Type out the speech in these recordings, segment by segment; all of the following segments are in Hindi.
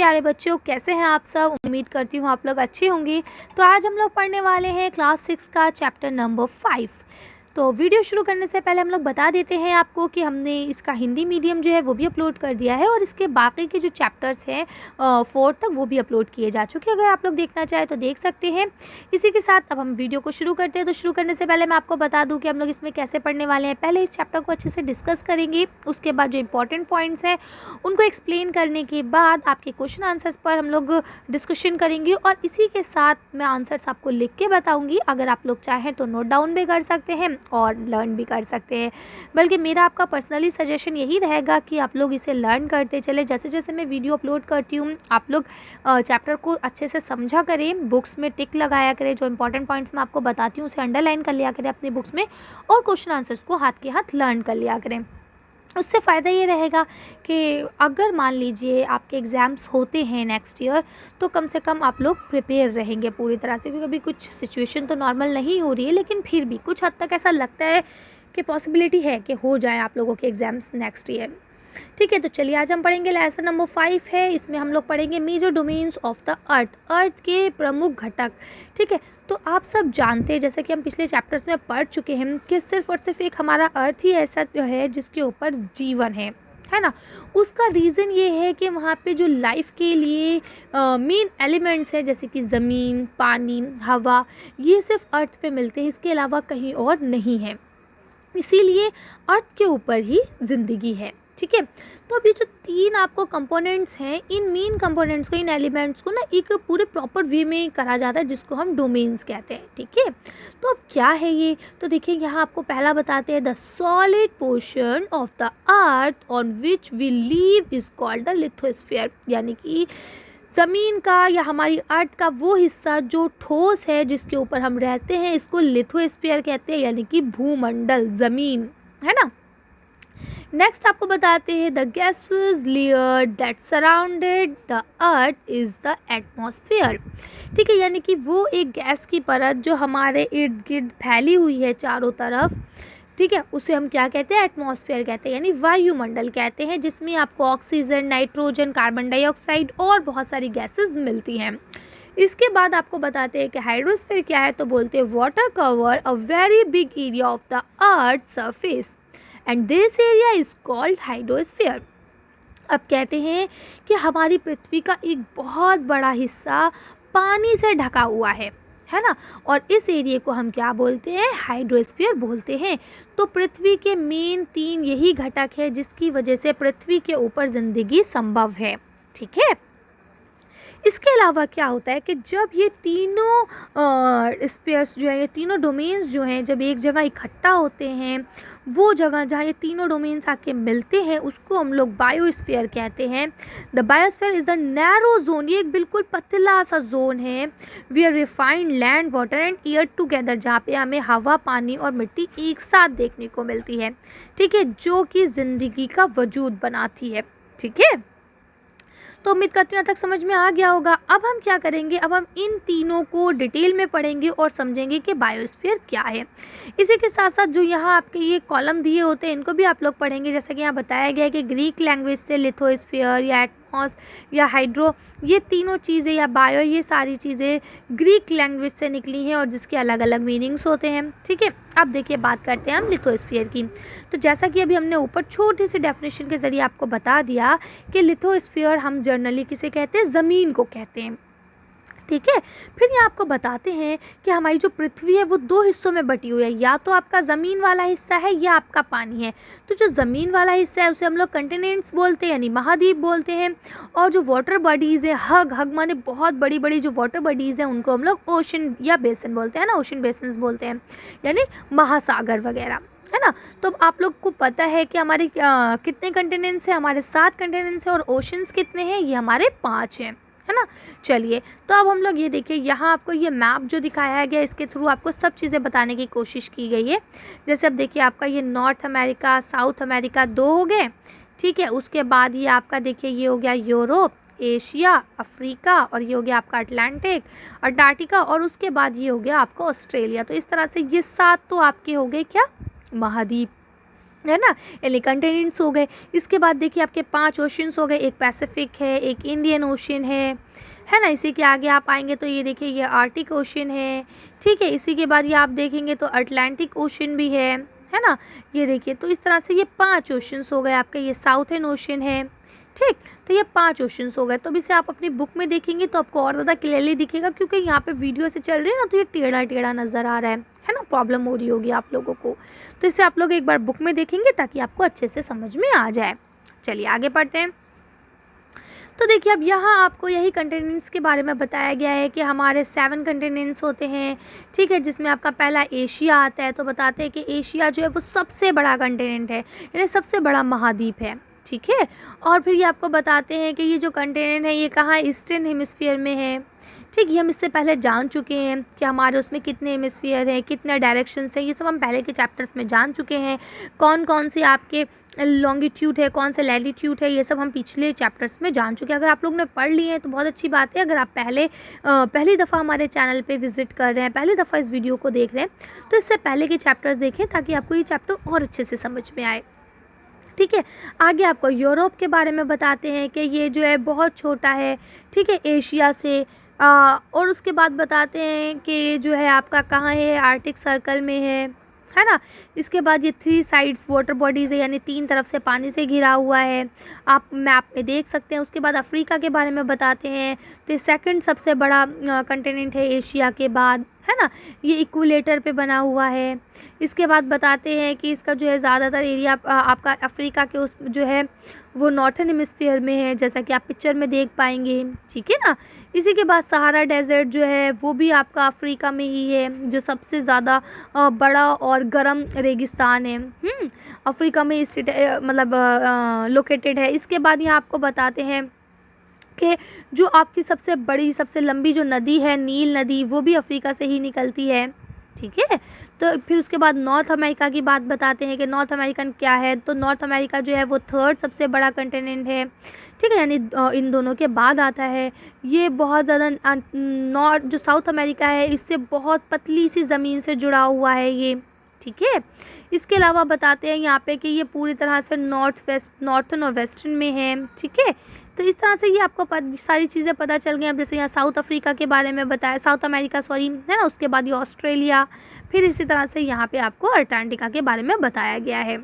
प्यारे बच्चों, कैसे हैं आप सब। उम्मीद करती हूँ आप लोग अच्छे होंगे। तो आज हम लोग पढ़ने वाले हैं क्लास 6 का चैप्टर नंबर 5। तो वीडियो शुरू करने से पहले हम लोग बता देते हैं आपको कि हमने इसका हिंदी मीडियम जो है वो भी अपलोड कर दिया है और इसके बाकी के जो चैप्टर्स हैं 4 तक वो भी अपलोड किए जा चुके हैं। अगर आप लोग देखना चाहें तो देख सकते हैं। इसी के साथ अब हम वीडियो को शुरू करते हैं। तो शुरू करने से पहले मैं आपको बता दूं कि हम लोग इसमें कैसे पढ़ने वाले हैं। पहले इस चैप्टर को अच्छे से डिस्कस करेंगे, उसके बाद जो इंपॉर्टेंट पॉइंट्स हैं उनको एक्सप्लेन करने के बाद आपके क्वेश्चन आंसर्स पर हम लोग डिस्कशन करेंगे और इसी के साथ मैं आंसर्स आपको लिख के बताऊंगी। अगर आप लोग चाहें तो नोट डाउन भी कर सकते हैं और लर्न भी कर सकते हैं। बल्कि मेरा आपका पर्सनली सजेशन यही रहेगा कि आप लोग इसे लर्न करते चले। जैसे जैसे मैं वीडियो अपलोड करती हूँ आप लोग चैप्टर को अच्छे से समझा करें, बुक्स में टिक लगाया करें, जो इंपॉर्टेंट पॉइंट्स मैं आपको बताती हूँ उसे अंडरलाइन कर लिया करें अपनी बुक्स में और क्वेश्चन आंसर्स को हाथ के हाथ लर्न कर लिया करें। उससे फ़ायदा ये रहेगा कि अगर मान लीजिए आपके एग्ज़ाम्स होते हैं नेक्स्ट ईयर तो कम से कम आप लोग प्रिपेयर रहेंगे पूरी तरह से, क्योंकि अभी कुछ सिचुएशन तो नॉर्मल नहीं हो रही है लेकिन फिर भी कुछ हद तक ऐसा लगता है कि पॉसिबिलिटी है कि हो जाए आप लोगों के एग्ज़ाम्स नेक्स्ट ईयर। ठीक है, तो चलिए आज हम पढ़ेंगे लेसन नंबर 5 है। इसमें हम लोग पढ़ेंगे major domains of the earth के प्रमुख घटक। ठीक है, तो आप सब जानते हैं जैसे कि हम पिछले चैप्टर्स में पढ़ चुके हैं कि सिर्फ और सिर्फ एक हमारा अर्थ ही ऐसा है जिसके ऊपर जीवन है ना। उसका रीज़न ये है कि वहाँ पे जो लाइफ के लिए मेन एलिमेंट्स है जैसे कि ज़मीन, पानी, हवा, ये सिर्फ अर्थ पे मिलते हैं, इसके अलावा कहीं और नहीं है। इसीलिए अर्थ के ऊपर ही ज़िंदगी है। ठीक है, तो अब ये जो 3 आपको कंपोनेंट्स हैं, इन मेन कंपोनेंट्स को, इन एलिमेंट्स को ना एक पूरे प्रॉपर वे में करा जाता है जिसको हम डोमेन्स कहते हैं। ठीक है, तो अब क्या है ये, तो देखिए यहाँ आपको पहला बताते हैं the solid portion of the earth on which we live is called the lithosphere. यानी कि ज़मीन का या हमारी अर्थ का वो हिस्सा जो ठोस है जिसके ऊपर हम रहते हैं, इसको लिथोस्फीयर कहते हैं, यानी कि भूमंडल, ज़मीन, है ना। नेक्स्ट आपको बताते हैं the gases layer that surrounded the earth is the atmosphere. ठीक है, यानी कि वो एक गैस की परत जो हमारे इर्द गिर्द फैली हुई है चारों तरफ, ठीक है, उसे हम क्या कहते हैं, एटमॉस्फेयर कहते हैं, यानी वायुमंडल कहते हैं, जिसमें आपको ऑक्सीजन, नाइट्रोजन, कार्बन डाइऑक्साइड और बहुत सारी गैसेस मिलती हैं। इसके बाद आपको बताते हैं कि हाइड्रोस्फीयर क्या है, तो बोलते हैं water cover a very big area of the earth surface and this area is called hydrosphere. अब कहते हैं कि हमारी पृथ्वी का एक बहुत बड़ा हिस्सा पानी से ढका हुआ है ना, और इस एरिया को हम क्या बोलते हैं, हाइड्रोस्फीयर बोलते हैं। तो पृथ्वी के मेन 3 यही घटक है जिसकी वजह से पृथ्वी के ऊपर ज़िंदगी संभव है। ठीक है, इसके अलावा क्या होता है कि जब ये तीनों स्पेयर्स जो है, ये तीनों डोमेन्स जो हैं, जब एक जगह इकट्ठा होते हैं, वो जगह जहाँ ये तीनों डोमेन्स आके मिलते हैं उसको हम लोग बायोस्फीयर कहते हैं। The biosphere is the narrow zone, ये एक बिल्कुल पतला सा जोन है where we find land, water and air together, जहाँ पे हमें हवा, पानी और मिट्टी एक साथ देखने को मिलती है। ठीक है, जो कि ज़िंदगी का वजूद बनाती है। ठीक है, तो उम्मीद करती हूँ यहाँ तक समझ में आ गया होगा। अब हम क्या करेंगे, अब हम इन तीनों को डिटेल में पढ़ेंगे और समझेंगे कि बायोस्फीयर क्या है। इसी के साथ साथ जो यहाँ आपके ये कॉलम दिए होते हैं इनको भी आप लोग पढ़ेंगे। जैसा कि यहाँ बताया गया है कि ग्रीक लैंग्वेज से लिथोस्फीयर या एटमॉस या हाइड्रो, ये तीनों चीज़ें या बायो, ये सारी चीज़ें ग्रीक लैंग्वेज से निकली हैं और जिसके अलग अलग मीनिंग्स होते हैं। ठीक है, अब देखिए बात करते हैं हम लिथोस्फीयर की। तो जैसा कि अभी हमने ऊपर छोटी सी डेफिनेशन के ज़रिए आपको बता दिया कि लिथोस्फीयर हम जनरली किसे कहते हैं, ज़मीन को कहते हैं। ठीक है, फिर ये आपको बताते हैं कि हमारी जो पृथ्वी है वो 2 हिस्सों में बटी हुई है, या तो आपका ज़मीन वाला हिस्सा है या आपका पानी है। तो जो ज़मीन वाला हिस्सा है उसे हम लोग कंटिनेंट्स बोलते हैं, यानी महाद्वीप बोलते हैं, और जो वाटर बॉडीज़ है, हग माने बहुत बड़ी बड़ी जो वाटर बॉडीज़ हैं उनको हम लोग ओशन या बेसिन बोलते हैं ना, ओशन बेसिन्स बोलते हैं, यानी महासागर वगैरह, है ना। तो अब आप लोग को पता है कि हमारे कितने कंटिनेंट्स हैं, हमारे 7 कंटिनेंट्स हैं, और ओशंस कितने हैं, ये हमारे 5 हैं, है ना। चलिए, तो अब हम लोग ये देखिए, यहाँ आपको ये मैप जो दिखाया गया इसके थ्रू आपको सब चीज़ें बताने की कोशिश की गई है। जैसे अब देखिए आपका ये नॉर्थ अमेरिका, साउथ अमेरिका 2 हो गए। ठीक है, उसके बाद ये आपका देखिए ये हो गया यूरोप, एशिया, अफ्रीका, और ये हो गया आपका अटलांटिक, अंटार्कटिका, और उसके बाद ये हो गया आपका ऑस्ट्रेलिया। तो इस तरह से ये 7 तो आपके हो गए क्या, महाद्वीप। है ना, यानी कंटिनेंट्स हो गए। इसके बाद देखिए आपके 5 ओशंस हो गए, एक पैसिफिक है, एक इंडियन ओशन है ना। इसी के आगे आप आएंगे तो ये देखिए ये आर्टिक ओशन है, ठीक है। इसी के बाद ये आप देखेंगे तो अटलांटिक ओशन भी है ना। ये देखिए तो इस तरह से ये 5 ओशंस हो गए आपके, ये साउथर्न ओशन है, ठीक। तो ये 5 ओशंस हो गए। तो अब इसे आप अपनी बुक में देखेंगे तो आपको और ज़्यादा क्लियरली दिखेगा, क्योंकि यहाँ पे वीडियो से चल रही है ना, तो ये टेढ़ा टेढ़ा नज़र आ रहा है ना, प्रॉब्लम हो रही होगी आप लोगों को। तो इसे आप लोग एक बार बुक में देखेंगे ताकि आपको अच्छे से समझ में आ जाए। चलिए आगे पढ़ते हैं। तो देखिए अब यहाँ आपको यही कंटिनेंट्स के बारे में बताया गया है कि हमारे 7 कंटिनेंट्स होते हैं, ठीक है, जिसमें आपका पहला एशिया आता है। तो बताते हैं कि एशिया जो है वो सबसे बड़ा कंटिनेंट है, यानी सबसे बड़ा महाद्वीप है, ठीक है। और फिर ये आपको बताते हैं कि ये जो कंटिनेंट है ये कहाँ ईस्टर्न हेमिस्फीयर में है, ठीक। ये हम इससे पहले जान चुके हैं कि हमारे उसमें कितने हेमिस्फीयर हैं, कितने डायरेक्शंस हैं, ये सब हम पहले के चैप्टर्स में जान चुके हैं। कौन कौन से आपके लॉन्गिट्यूड है, कौन से लैटिट्यूड है, ये सब हम पिछले चैप्टर्स में जान चुके हैं। अगर आप लोग ने पढ़ लिए हैं तो बहुत अच्छी बात है। अगर आप पहली दफ़ा हमारे चैनल पे विज़िट कर रहे हैं, पहली दफ़ा इस वीडियो को देख रहे हैं, तो इससे पहले के चैप्टर्स देखें ताकि आपको ये चैप्टर और अच्छे से समझ में आए, ठीक है। आगे आपको यूरोप के बारे में बताते हैं कि ये जो है बहुत छोटा है, ठीक है, एशिया से। और उसके बाद बताते हैं कि ये जो है आपका कहाँ है, आर्टिक सर्कल में है ना। इसके बाद ये 3 साइड्स वाटर बॉडीज़ है, यानी 3 तरफ से पानी से घिरा हुआ है, आप मैप में देख सकते हैं। उसके बाद अफ्रीका के बारे में बताते हैं, तो ये सेकंड सबसे बड़ा कंटिनेंट है एशिया के बाद, है ना। ये इक्विलेटर पे बना हुआ है। इसके बाद बताते हैं कि इसका जो है ज़्यादातर एरिया आपका अफ्रीका के उस जो है वो नॉर्थन हेमिस्फीयर में है, जैसा कि आप पिक्चर में देख पाएंगे, ठीक है ना। इसी के बाद सहारा डेजर्ट जो है वो भी आपका अफ्रीका में ही है, जो सबसे ज़्यादा बड़ा और गर्म रेगिस्तान है, अफ्रीका में मतलब लोकेटेड है। इसके बाद यहाँ आपको बताते हैं कि जो आपकी सबसे बड़ी सबसे लंबी जो नदी है नील नदी, वो भी अफ्रीका से ही निकलती है, ठीक है। तो फिर उसके बाद नॉर्थ अमेरिका की बात बताते हैं कि नॉर्थ अमेरिकन क्या है। तो नॉर्थ अमेरिका जो है वो 3rd सबसे बड़ा कंटिनेंट है, ठीक है, यानी इन दोनों के बाद आता है। ये बहुत ज़्यादा नॉर्थ जो साउथ अमेरिका है इससे बहुत पतली सी ज़मीन से जुड़ा हुआ है ये, ठीक है। इसके अलावा बताते हैं यहाँ पे कि ये पूरी तरह से नॉर्थन और वेस्टर्न में है, ठीक है। तो इस तरह से ये आपको सारी चीज़ें पता चल गई। अब जैसे यहाँ साउथ अफ्रीका के बारे में बताया, साउथ अमेरिका सॉरी, है ना। उसके बाद ये ऑस्ट्रेलिया, फिर इसी तरह से यहाँ पे आपको अंटार्कटिका के बारे में बताया गया है।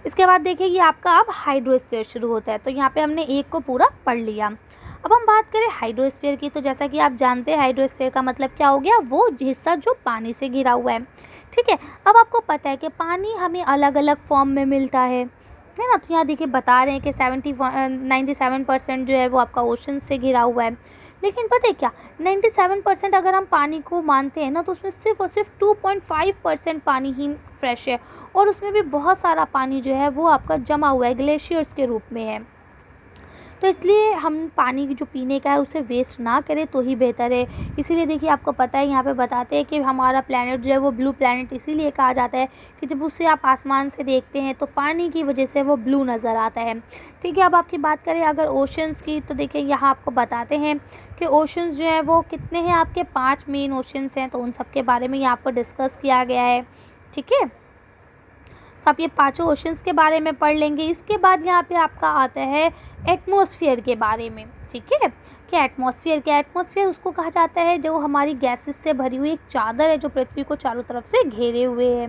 इसके बाद देखिए ये आपका अब हाइड्रोस्फीयर शुरू होता है। तो यहाँ पे हमने एक को पूरा पढ़ लिया। अब हम बात करें हाइड्रोस्फीयर की, तो जैसा कि आप जानते हैं हाइड्रोस्फीयर का मतलब क्या हो गया, वो हिस्सा जो पानी से घिरा हुआ है, ठीक है। अब आपको पता है कि पानी हमें अलग अलग फॉर्म में मिलता है ना। तो यहाँ देखिए बता रहे हैं कि 97% जो है वो आपका ओशन से घिरा हुआ है। लेकिन पता है क्या, 97% अगर हम पानी को मानते हैं ना, तो उसमें सिर्फ और सिर्फ 2.5% पानी ही फ्रेश है, और उसमें भी बहुत सारा पानी जो है वो आपका जमा हुआ है, ग्लेशियर्स के रूप में है। तो इसलिए हम पानी जो पीने का है उसे वेस्ट ना करें तो ही बेहतर है। इसीलिए देखिए आपको पता है यहाँ पे बताते हैं कि हमारा प्लैनेट जो है वो ब्लू प्लैनेट इसीलिए कहा जाता है कि जब उसे आप आसमान से देखते हैं तो पानी की वजह से वो ब्लू नज़र आता है, ठीक है। अब आपकी बात करें अगर ओशंस की, तो देखिए यहाँ आपको बताते हैं कि ओशंस जो है वो कितने हैं, आपके 5 मेन ओशंस हैं। तो उन सब के बारे में यहाँ पर डिस्कस किया गया है, ठीक है। तो आप ये 5 ओशंस के बारे में पढ़ लेंगे। इसके बाद यहाँ पे आपका आता है एटमॉस्फेयर के बारे में, ठीक है। कि एटमॉस्फेयर उसको कहा जाता है जो हमारी गैसेस से भरी हुई एक चादर है जो पृथ्वी को चारों तरफ से घेरे हुए है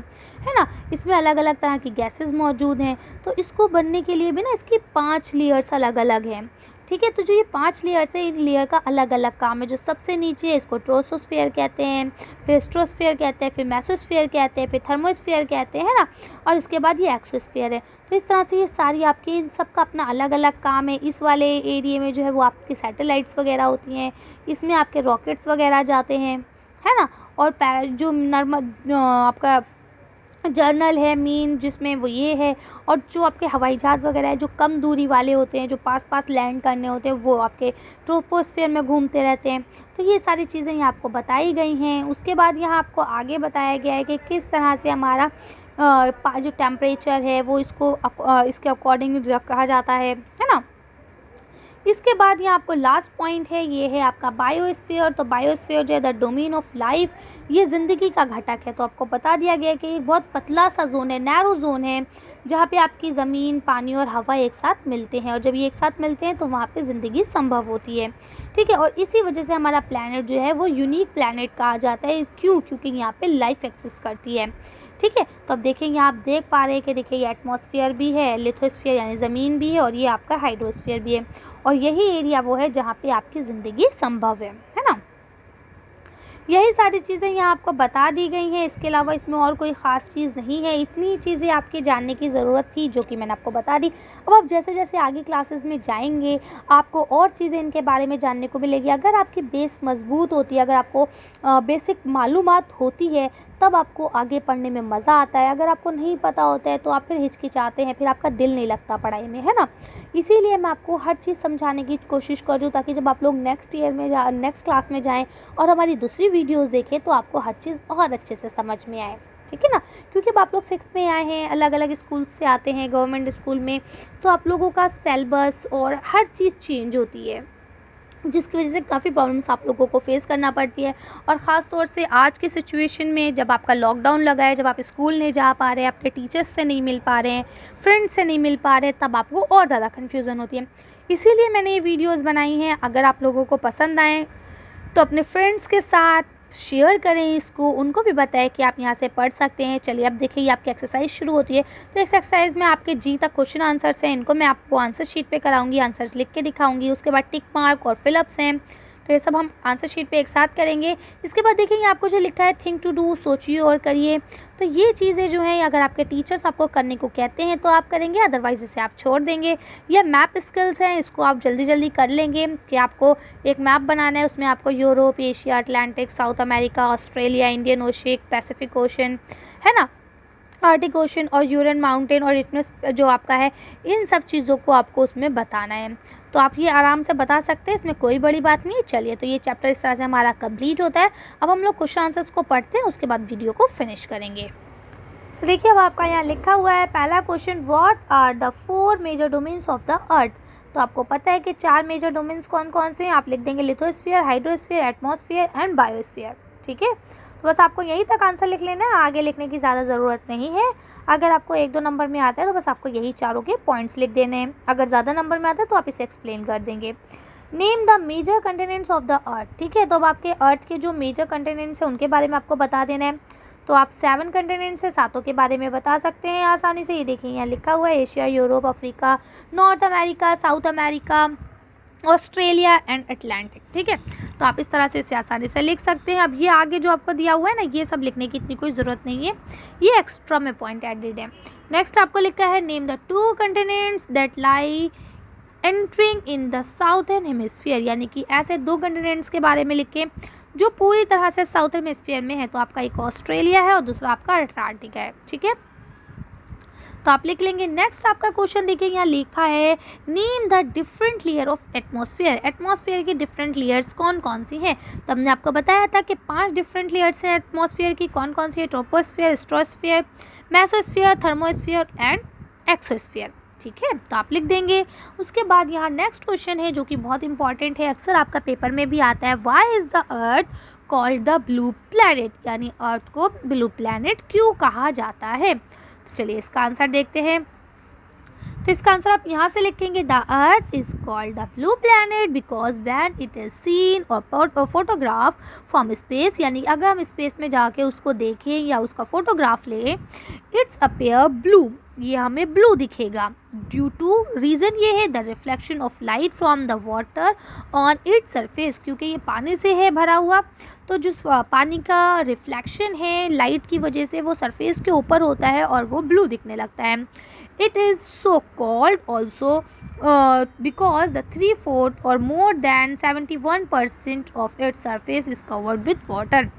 ना। इसमें अलग अलग तरह की गैसेस मौजूद हैं। तो इसको बनने के लिए भी ना इसकी 5 लेयर्स अलग अलग हैं, ठीक है। तो जो ये 5 लेयर्स है, इन लेयर का अलग अलग काम है। जो सबसे नीचे है इसको ट्रोपोस्फेयर कहते हैं, फिर स्ट्रोस्फेयर कहते हैं, फिर मेसोस्फेयर कहते हैं, फिर थर्मोस्फेयर कहते हैं, है ना। और इसके बाद ये एक्सोस्फेयर है। तो इस तरह से ये सारी आपकी इन सब का अपना अलग अलग काम है। इस वाले एरिया में जो है वो आपकी सैटेलाइट्स वगैरह होती हैं, इसमें आपके रॉकेट्स वगैरह जाते हैं, है ना। और जो आपका जर्नल है मीन, जिसमें वो ये है। और जो आपके हवाई जहाज़ वगैरह है जो कम दूरी वाले होते हैं, जो पास पास लैंड करने होते हैं, वो आपके ट्रोपोस्फेयर में घूमते रहते हैं। तो ये सारी चीज़ें यहाँ आपको बताई गई हैं। उसके बाद यहाँ आपको आगे बताया गया है कि किस तरह से हमारा जो टेम्परेचर है वो इसके अकॉर्डिंग रखा जाता है ना। इसके बाद यहाँ आपको लास्ट पॉइंट है, ये है आपका बायोस्फीयर। तो बायोस्फीयर जो है द डोमेन ऑफ लाइफ, ये ज़िंदगी का घटक है। तो आपको बता दिया गया है कि एक बहुत पतला सा जोन है, नैरो जोन है, जहाँ पे आपकी ज़मीन, पानी और हवा एक साथ मिलते हैं, और जब ये एक साथ मिलते हैं तो वहाँ पे ज़िंदगी संभव होती है। ठीक है, और इसी वजह से हमारा प्लैनेट जो है वो यूनिक प्लैनेट कहा जाता है। क्यों? क्योंकि यहाँ पे लाइफ एक्सिस्ट करती है। ठीक है, तो अब देखेंगे, आप देख पा रहे हैं कि देखिए ये एटमॉस्फेयर भी है, लिथोस्फीयर यानी ज़मीन भी है, और ये आपका हाइड्रोस्फीयर भी है, और यही एरिया वो है जहाँ पे आपकी ज़िंदगी संभव है ना। यही सारी चीज़ें यहाँ आपको बता दी गई हैं, इसके अलावा इसमें और कोई ख़ास चीज़ नहीं है। इतनी चीज़ें आपके जानने की ज़रूरत थी जो कि मैंने आपको बता दी। अब आप जैसे जैसे आगे क्लासेस में जाएंगे आपको और चीज़ें इनके बारे में जानने को मिलेगी। अगर आपकी बेस मज़बूत होती है, अगर आपको बेसिक मालूमात होती है, तब आपको आगे पढ़ने में मज़ा आता है। अगर आपको नहीं पता होता है तो आप फिर हिचकिचाते हैं, फिर आपका दिल नहीं लगता पढ़ाई में, है ना। इसीलिए मैं आपको हर चीज़ समझाने की कोशिश कर रही हूँ, ताकि जब आप लोग नेक्स्ट क्लास में जाएँ और हमारी दूसरी वीडियोस देखें तो आपको हर चीज़ और अच्छे से समझ में आए। ठीक है ना, क्योंकि अब आप लोग 6th में आए हैं, अलग अलग स्कूल से आते हैं, गवर्नमेंट स्कूल में, तो आप लोगों का सिलेबस और हर चीज़ चेंज होती है, जिसकी वजह से काफ़ी प्रॉब्लम्स आप लोगों को फेस करना पड़ती है। और ख़ास तौर से आज की सिचुएशन में जब आपका लॉकडाउन लगा है, जब आप स्कूल नहीं जा पा रहे हैं, अपने टीचर्स से नहीं मिल पा रहे हैं, फ्रेंड्स से नहीं मिल पा रहे हैं, तब आपको और ज़्यादा कन्फ्यूज़न होती है। इसीलिए मैंने ये वीडियोज़ बनाई हैं। अगर आप लोगों को पसंद आएँ तो अपने फ्रेंड्स के साथ शेयर करें इसको, उनको भी बताएं कि आप यहाँ से पढ़ सकते हैं। चलिए अब देखिए, ये आपकी एक्सरसाइज शुरू होती है। तो इस एक्सरसाइज में आपके जी तक क्वेश्चन आंसर्स हैं, इनको मैं आपको आंसर शीट पे कराऊंगी, आंसर्स लिख के दिखाऊंगी। उसके बाद टिक मार्क और फिलअप्स हैं, तो ये सब हम आंसर शीट पे एक साथ करेंगे। इसके बाद देखेंगे आपको जो लिखा है थिंक टू डू, सोचिए और करिए। तो ये चीज़ें जो हैं, अगर आपके टीचर्स आपको करने को कहते हैं तो आप करेंगे, अदरवाइज़ इसे आप छोड़ देंगे। ये मैप स्किल्स हैं, इसको आप जल्दी जल्दी कर लेंगे कि आपको एक मैप बनाना है, उसमें आपको Europe, Asia, Atlantic, south America, Australia, Indian ocean, Pacific ocean, है ना, आर्टिक ओशन और यूरेन माउंटेन और इटनेस जो आपका है, इन सब चीज़ों को आपको उसमें बताना है। तो आप ये आराम से बता सकते हैं, इसमें कोई बड़ी बात नहीं है। चलिए, तो ये चैप्टर इस तरह से हमारा कंप्लीट होता है। अब हम लोग क्वेश्चन आंसर्स को पढ़ते हैं, उसके बाद वीडियो को फिनिश करेंगे। तो देखिए, अब आपका यहाँ लिखा हुआ है पहला question, what are the 4 major domains of the earth. तो आपको पता है कि 4 मेजर डोमेन्स कौन कौन से हैं। आप लिख देंगे lithosphere, hydrosphere, atmosphere and biosphere. ठीक है, तो बस आपको यहीं तक आंसर लिख लेना है, आगे लिखने की ज़्यादा ज़रूरत नहीं है। अगर आपको 1-2 नंबर में आता है तो बस आपको यही चारों के पॉइंट्स लिख देने हैं। अगर ज़्यादा नंबर में आता है तो आप इसे एक्सप्लेन कर देंगे। Name the major continents of the earth. ठीक है, तो अब आपके अर्थ के जो मेजर कंटेनेंट्स हैं उनके बारे में आपको बता देना है। तो आप 7 कंटेनेंट्स हैं, 7 के बारे में बता सकते हैं आसानी से। ये देखिए, यहाँ लिखा हुआ है Asia, Europe, Africa, north America, south America, Australia and Atlantic. ठीक है, तो आप इस तरह से इसे आसानी से लिख सकते हैं। अब ये आगे जो आपको दिया हुआ है ना, ये सब लिखने की इतनी कोई ज़रूरत नहीं है, ये एक्स्ट्रा में पॉइंट एडेड है। नेक्स्ट आपको लिखा है name the 2 continents that lie entering in the southern hemisphere, यानी कि ऐसे 2 कंटिनेंट्स के बारे में लिखें जो पूरी तरह से साउथर्न हेमिस्फीयर में है। तो आपका एक ऑस्ट्रेलिया है और दूसरा आपका अंटार्कटिका है। ठीक है, तो आप लिख लेंगे। नेक्स्ट आपका क्वेश्चन देखिए, यहाँ लिखा है name the different layer of atmosphere. Atmosphere की डिफरेंट लेयर्स कौन कौन सी हैं। तो हमने आपको बताया था कि 5 डिफरेंट लेयर्स हैं एटमॉस्फेयर की। कौन कौन सी है? Troposphere, stratosphere, mesosphere, thermosphere and exosphere. ठीक है, तो आप लिख देंगे। उसके बाद यहाँ नेक्स्ट क्वेश्चन है जो कि बहुत इंपॉर्टेंट है, अक्सर आपका पेपर में भी आता है। Why is the earth called the blue planet, यानी अर्थ को ब्लू प्लैनेट क्यों कहा जाता है। तो चलिए इसका आंसर देखते हैं। तो इसका आंसर आप यहाँ से लिखेंगे, the earth is called the blue planet because when it is seen और फोटोग्राफ फ्रॉम स्पेस, यानी अगर हम स्पेस में जाके उसको देखें या उसका फोटोग्राफ लें, इट्स अपीयर ब्लू, ये हमें ब्लू दिखेगा। ड्यू टू रीज़न ये है the reflection of light from the water on its surface, क्योंकि ये पानी से है भरा हुआ, तो जो पानी का रिफ्लेक्शन है लाइट की वजह से वो सरफेस के ऊपर होता है और वो ब्लू दिखने लगता है। It is so called also because the 3/4 और more than 71% of its surface is covered with water.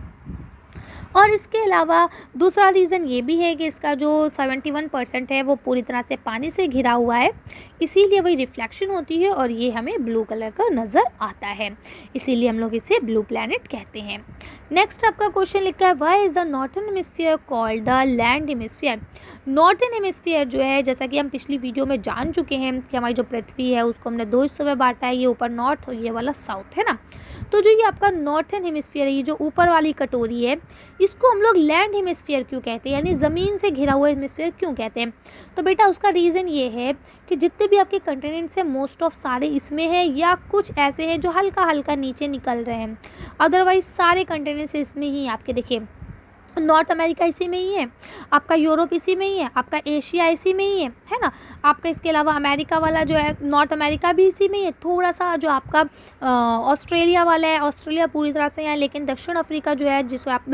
और इसके अलावा दूसरा रीज़न ये भी है कि इसका जो 71% है वो पूरी तरह से पानी से घिरा हुआ है, इसीलिए वही रिफ्लेक्शन होती है और ये हमें ब्लू कलर का नज़र आता है, इसीलिए हम लोग इसे ब्लू प्लैनेट कहते हैं। नेक्स्ट आपका क्वेश्चन लिखा है, why is the northern hemisphere called the land hemisphere. Northern hemisphere जो है, जैसा कि हम पिछली वीडियो में जान चुके हैं कि हमारी जो पृथ्वी है उसको हमने दो हिस्सों में बांटा है, ये ऊपर नॉर्थ और ये वाला साउथ है ना। तो जो ये आपका नॉर्थन हेमिस्फीयर है, ये जो ऊपर वाली कटोरी है, इसको हम लोग लैंड हेमिस्फीयर क्यों कहते हैं, यानी ज़मीन से घिरा हुआ हेमिस्फीयर क्यों कहते हैं। तो बेटा उसका रीज़न ये है कि जितने भी आपके कंटिनेंट्स हैं मोस्ट ऑफ सारे इसमें हैं, या कुछ ऐसे हैं जो हल्का हल्का नीचे निकल रहे हैं, अदरवाइज सारे कंटिनेंट्स इसमें ही आपके देखिए, नॉर्थ अमेरिका इसी में ही है, आपका यूरोप इसी में ही है, आपका एशिया इसी में ही है ना। आपका इसके अलावा अमेरिका वाला जो है, नॉर्थ अमेरिका भी इसी में ही है। थोड़ा सा जो आपका ऑस्ट्रेलिया वाला है, ऑस्ट्रेलिया पूरी तरह से है, लेकिन दक्षिण अफ्रीका जो है जिसको आप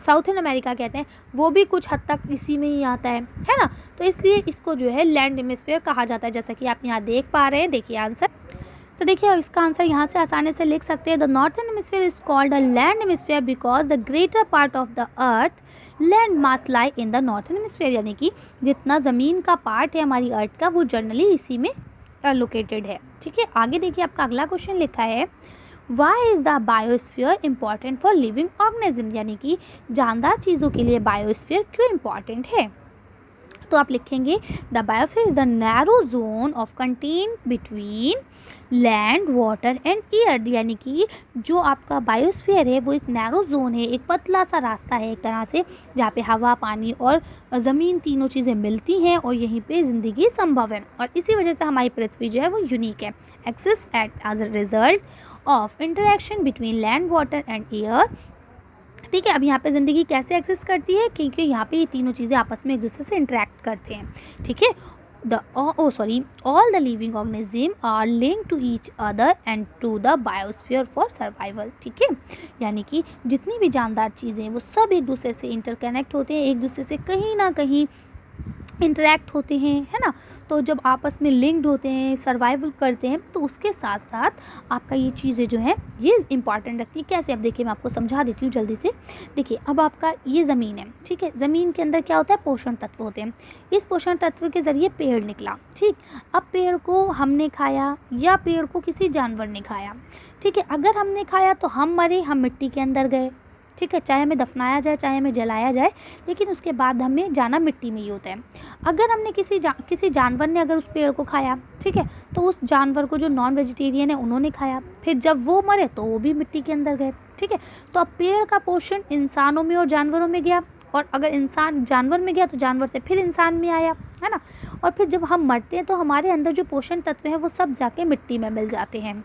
साउथर्न अमेरिका कहते हैं, वो भी कुछ हद तक इसी में ही आता है ना। तो इसलिए इसको जो है लैंड हेमिस्फीयर कहा जाता है, जैसा कि आप यहाँ देख पा रहे हैं। देखिए आंसर, तो देखिए अब इसका आंसर यहाँ से आसानी से लिख सकते हैं। The northern hemisphere is called a land hemisphere because the greater part of the earth land mass lie in the northern hemisphere, यानी कि जितना ज़मीन का पार्ट है हमारी अर्थ का, वो जनरली इसी में लोकेटेड है। ठीक है, आगे देखिए आपका अगला क्वेश्चन लिखा है, why is the biosphere important for living organism, यानी कि जानदार चीज़ों के लिए बायोस्फीयर क्यों इम्पॉर्टेंट है। तो आप लिखेंगे the biosphere is the narrow zone of contain between land water and air, यानी कि जो आपका बायोस्फीयर है वो एक नैरो जोन है, एक पतला सा रास्ता है एक तरह से, जहाँ पे हवा, पानी और ज़मीन तीनों चीज़ें मिलती हैं और यहीं पे ज़िंदगी संभव है। और इसी वजह से हमारी पृथ्वी जो है वो यूनिक है। Exist as a result of interaction between land, water and air. ठीक है, अब यहाँ पे ज़िंदगी कैसे एक्सिस्ट करती है, क्योंकि यहाँ पे ये तीनों चीज़ें आपस में एक दूसरे से इंटरेक्ट करते हैं। ठीक है, all the living organism are link to each other and to the biosphere for survival. ठीक है, यानी कि जितनी भी जानदार चीज़ें हैं वो सब एक दूसरे से इंटरकनेक्ट होते हैं, एक दूसरे से कहीं ना कहीं इंटरेक्ट होते हैं, है ना। तो जब आपस में लिंक्ड होते हैं, सर्वाइवल करते हैं, तो उसके साथ साथ आपका ये चीज़ें जो है ये इंपॉर्टेंट रखती है। कैसे, अब देखिए मैं आपको समझा देती हूँ जल्दी से। देखिए अब आपका ये ज़मीन है, ठीक है, ज़मीन के अंदर क्या होता है, पोषण तत्व होते हैं। इस पोषण तत्व के ज़रिए पेड़ निकला। ठीक, अब पेड़ को हमने खाया या पेड़ को किसी जानवर ने खाया। ठीक है, अगर हमने खाया तो हम मरे, हम मिट्टी के अंदर गए। ठीक है, चाहे हमें दफनाया जाए, चाहे हमें जलाया जाए, लेकिन उसके बाद हमें जाना मिट्टी में ही होता है। अगर हमने किसी जानवर ने अगर उस पेड़ को खाया, ठीक है, तो उस जानवर को जो नॉन वेजिटेरियन है उन्होंने खाया, फिर जब वो मरे तो वो भी मिट्टी के अंदर गए। ठीक है, तो अब पेड़ का पोषण इंसानों में और जानवरों में गया, और अगर इंसान जानवर में गया तो जानवर से फिर इंसान में आया, है ना। और फिर जब हम मरते हैं तो हमारे अंदर जो पोषण तत्व हैं वो सब जाके मिट्टी में मिल जाते हैं।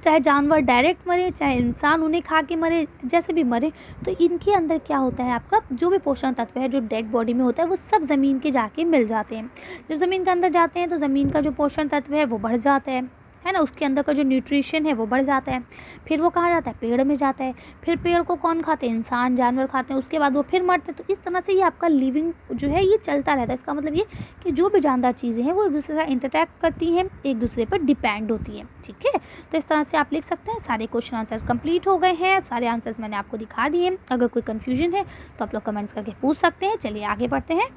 चाहे जानवर डायरेक्ट मरे, चाहे इंसान उन्हें खा के मरे, जैसे भी मरे, तो इनके अंदर क्या होता है, आपका जो भी पोषण तत्व है जो डेड बॉडी में होता है वो सब ज़मीन के जाके मिल जाते हैं। जब ज़मीन के अंदर जाते हैं तो ज़मीन का जो पोषण तत्व है वो बढ़ जाता है ना, उसके अंदर का जो न्यूट्रिशन है वो बढ़ जाता है। फिर वो कहाँ जाता है, पेड़ में जाता है। फिर पेड़ को कौन खाते हैं, इंसान, जानवर खाते हैं। उसके बाद वो फिर मरते हैं। तो इस तरह से ये आपका लिविंग जो है ये चलता रहता है। इसका मतलब ये कि जो भी जानदार चीज़ें हैं वो एक दूसरे से इंटरैक्ट करती हैं, एक दूसरे पर डिपेंड होती हैं। ठीक है, तो इस तरह से आप लिख सकते हैं। सारे क्वेश्चन आंसर्स कंप्लीट हो गए हैं, सारे आंसर्स मैंने आपको दिखा दिए। अगर कोई कन्फ्यूजन है तो आप लोग कमेंट्स करके पूछ सकते हैं। चलिए आगे बढ़ते हैं।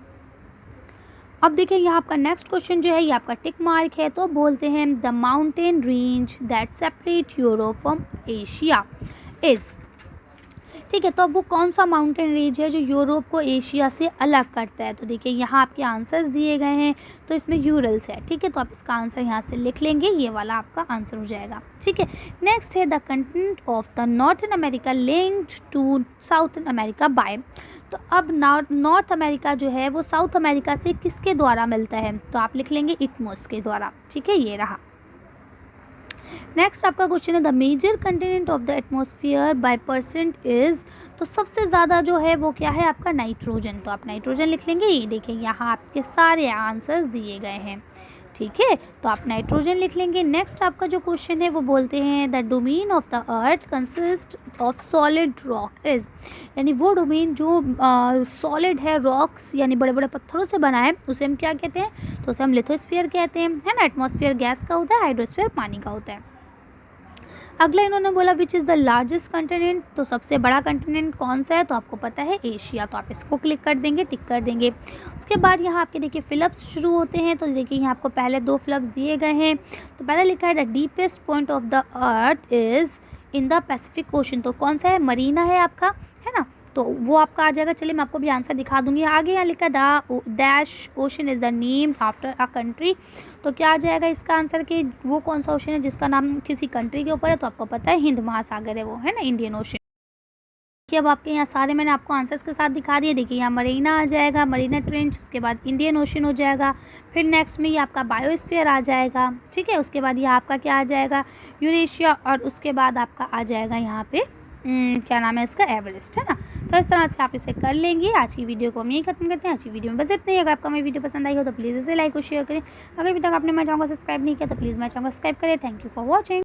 अब देखिए यहाँ आपका नेक्स्ट क्वेश्चन जो है ये आपका टिक मार्क है। तो बोलते हैं the mountain range that separate Europe from Asia is. ठीक है, तो अब वो कौन सा माउंटेन रेंज है जो यूरोप को एशिया से अलग करता है। तो देखिए यहाँ आपके आंसर्स दिए गए हैं, तो इसमें यूरल्स है। ठीक है, तो आप इसका आंसर यहाँ से लिख लेंगे, ये वाला आपका आंसर हो जाएगा। ठीक है, नेक्स्ट है the continent of the northern America linked to southern America by. तो अब नॉर्थ अमेरिका जो है वो साउथ अमेरिका से किसके द्वारा मिलता है, तो आप लिख लेंगे इटमोस के द्वारा। ठीक है, ये रहा। नेक्स्ट आपका क्वेश्चन है the major continent of the atmosphere by percent is. तो सबसे ज़्यादा जो है वो क्या है, आपका नाइट्रोजन। तो आप नाइट्रोजन लिख लेंगे। ये देखें यहाँ आपके सारे आंसर्स दिए गए हैं। ठीक है, तो आप नाइट्रोजन लिख लेंगे। नेक्स्ट आपका जो क्वेश्चन है वो बोलते हैं the domain of the earth consist of solid rock is. यानी वो डोमेन जो सॉलिड है, रॉक्स यानी बड़े बड़े पत्थरों से बना है, उसे हम क्या कहते हैं, तो उसे हम लिथोस्फीयर कहते हैं, है ना। एटमॉस्फेयर गैस का होता है, हाइड्रोस्फीयर पानी का होता है। अगला इन्होंने बोला which is the largest continent, तो सबसे बड़ा कंटिनेंट कौन सा है, तो आपको पता है एशिया, तो आप इसको क्लिक कर देंगे, टिक कर देंगे। उसके बाद यहाँ आपके देखिए फिलअप्स शुरू होते हैं, तो देखिए यहाँ आपको पहले 2 फिलअप्स दिए गए हैं। तो पहले लिखा है the deepest point of the earth is in the Pacific ocean, तो कौन सा है, मरीना है आपका, है ना, तो वो आपका आ जाएगा। चलिए मैं आपको भी आंसर दिखा दूंगी। आगे यहाँ लिखा the dash ocean is the name after a country, तो क्या आ जाएगा इसका आंसर कि वो कौन सा ओशन है जिसका नाम किसी कंट्री के ऊपर है, तो आपको पता है हिंद महासागर है वो, है ना, इंडियन ओशन। कि अब आपके यहाँ सारे मैंने आपको आंसर्स के साथ दिखा दिए। देखिए यहाँ मरीना आ जाएगा, मरीना ट्रेंच, उसके बाद इंडियन ओशन हो जाएगा, फिर नेक्स्ट में ये आपका बायोस्फीयर आ जाएगा, ठीक है। उसके बाद ये आपका क्या आ जाएगा, यूरेशिया, और उसके बाद आपका आ जाएगा यहाँ पे क्या नाम है इसका, एवरेस्ट, है ना। तो इस तरह से आप इसे कर लेंगे। आज की वीडियो को हम यही खत्म करते हैं। आज की वीडियो में बस इतना ही। अगर आपको मेरी वीडियो पसंद आई हो तो प्लीज़ इसे लाइक और शेयर करें। अगर अभी तक आपने मेरे चैनल को सब्सक्राइब नहीं किया तो प्लीज़ मेरे चैनल को सब्सक्राइब करें। Thank you for watching.